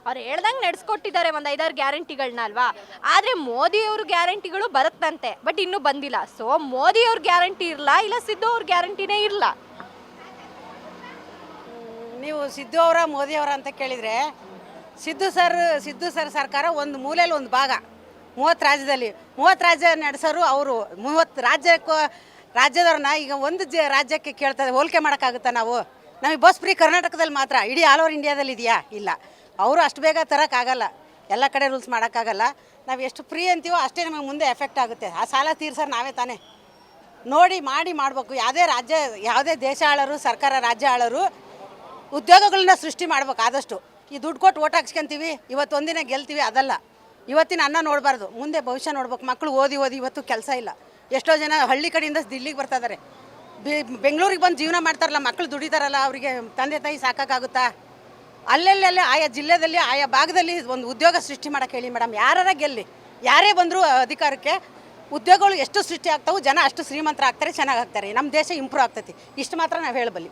ಅವ್ರು ಹೇಳ್ದಂಗೆ ನಡೆಸ್ಕೊಟ್ಟಿದ್ದಾರೆ ಒಂದು 5-6 ಗ್ಯಾರಂಟಿಗಳನ್ನ ಅಲ್ವಾ. ಆದರೆ ಮೋದಿಯವ್ರ ಗ್ಯಾರಂಟಿಗಳು ಬರುತ್ತಂತೆ, ಬಟ್ ಇನ್ನೂ ಬಂದಿಲ್ಲ. ಸೊ ಮೋದಿಯವ್ರ ಗ್ಯಾರಂಟಿ ಇರಲ್ಲ, ಇಲ್ಲ ಸಿದ್ದು ಅವ್ರ ಗ್ಯಾರಂಟಿನೇ ಇರಲ್ಲ. ನೀವು ಸಿದ್ದು ಅವರ ಮೋದಿಯವರ ಅಂತ ಕೇಳಿದರೆ, ಸಿದ್ದು ಸರ್ ಸರ್ಕಾರ ಒಂದು ಮೂಲೆಯಲ್ಲಿ ಒಂದು ಭಾಗ 30 ರಾಜ್ಯದಲ್ಲಿ 30 ರಾಜ್ಯ ನಡೆಸೋರು ಅವರು. 30 ರಾಜ್ಯದವ್ರನ್ನ ಈಗ ಒಂದು ರಾಜ್ಯಕ್ಕೆ ಕೇಳ್ತದೆ, ಹೋಲಿಕೆ ಮಾಡೋಕ್ಕಾಗುತ್ತಾ ನಾವು? ನಮಗೆ ಬಸ್ ಫ್ರೀ ಕರ್ನಾಟಕದಲ್ಲಿ ಮಾತ್ರ, ಇಡೀ ಆಲ್ ಓವರ್ ಇಂಡಿಯಾದಲ್ಲಿ ಇದೆಯಾ? ಇಲ್ಲ. ಅವರು ಅಷ್ಟು ಬೇಗ ತರೋಕ್ಕಾಗಲ್ಲ, ಎಲ್ಲ ಕಡೆ ರೂಲ್ಸ್ ಮಾಡೋಕ್ಕಾಗಲ್ಲ. ನಾವು ಎಷ್ಟು ಫ್ರೀ ಅಂತೀವೋ ಅಷ್ಟೇ ನಮಗೆ ಮುಂದೆ ಎಫೆಕ್ಟ್ ಆಗುತ್ತೆ. ಆ ಸಾಲ ತೀರ್ಸೋರು ನಾವೇ ತಾನೇ. ನೋಡಿ ಮಾಡಬೇಕು. ಯಾವುದೇ ದೇಶ ಆಳೋರು, ಸರ್ಕಾರ ರಾಜ್ಯ ಆಳೋರು ಉದ್ಯೋಗಗಳನ್ನ ಸೃಷ್ಟಿ ಮಾಡ್ಬೇಕು ಆದಷ್ಟು. ಈ ದುಡ್ಡು ಕೊಟ್ಟು ಓಟ್ ಹಾಕ್ಸ್ಕೊಂತೀವಿ, ಇವತ್ತು ಒಂದಿನ ಗೆಲ್ತೀವಿ, ಅದಲ್ಲ. ಇವತ್ತಿನ ಅನ್ನ ನೋಡಬಾರ್ದು, ಮುಂದೆ ಭವಿಷ್ಯ ನೋಡ್ಬೇಕು. ಮಕ್ಕಳು ಓದಿ ಇವತ್ತು ಕೆಲಸ ಇಲ್ಲ. ಎಷ್ಟೋ ಜನ ಹಳ್ಳಿ ಕಡೆಯಿಂದ ದಿಲ್ಲಿಗೆ ಬರ್ತಾ ಇದ್ದಾರೆ. ಬೆಂಗಳೂರಿಗೆ ಬಂದು ಜೀವನ ಮಾಡ್ತಾರಲ್ಲ, ಮಕ್ಕಳು ದುಡಿತಾರಲ್ಲ, ಅವರಿಗೆ ತಂದೆ ತಾಯಿ ಸಾಕಾಗುತ್ತಾ? ಅಲ್ಲೆಲ್ಲೆಲ್ಲೇ ಆಯಾ ಜಿಲ್ಲೆಯಲ್ಲಿ ಆಯಾ ಭಾಗದಲ್ಲಿ ಒಂದು ಉದ್ಯೋಗ ಸೃಷ್ಟಿ ಮಾಡೋಕೆ ಹೇಳಿ ಮೇಡಮ್. ಯಾರ ಗೆಲ್ಲಿ, ಯಾರೇ ಬಂದರೂ ಅಧಿಕಾರಕ್ಕೆ ಉದ್ಯೋಗಗಳು ಎಷ್ಟು ಸೃಷ್ಟಿ ಆಗ್ತಾವೆ, ಜನ ಅಷ್ಟು ಶ್ರೀಮಂತರ ಆಗ್ತಾರೆ, ಚೆನ್ನಾಗಿ ಆಗ್ತಾರೆ, ನಮ್ಮ ದೇಶ ಇಂಪ್ರೂವ್ ಆಗ್ತೈತಿ. ಇಷ್ಟು ಮಾತ್ರ ನಾವು ಹೇಳಬಲ್ಲಿ.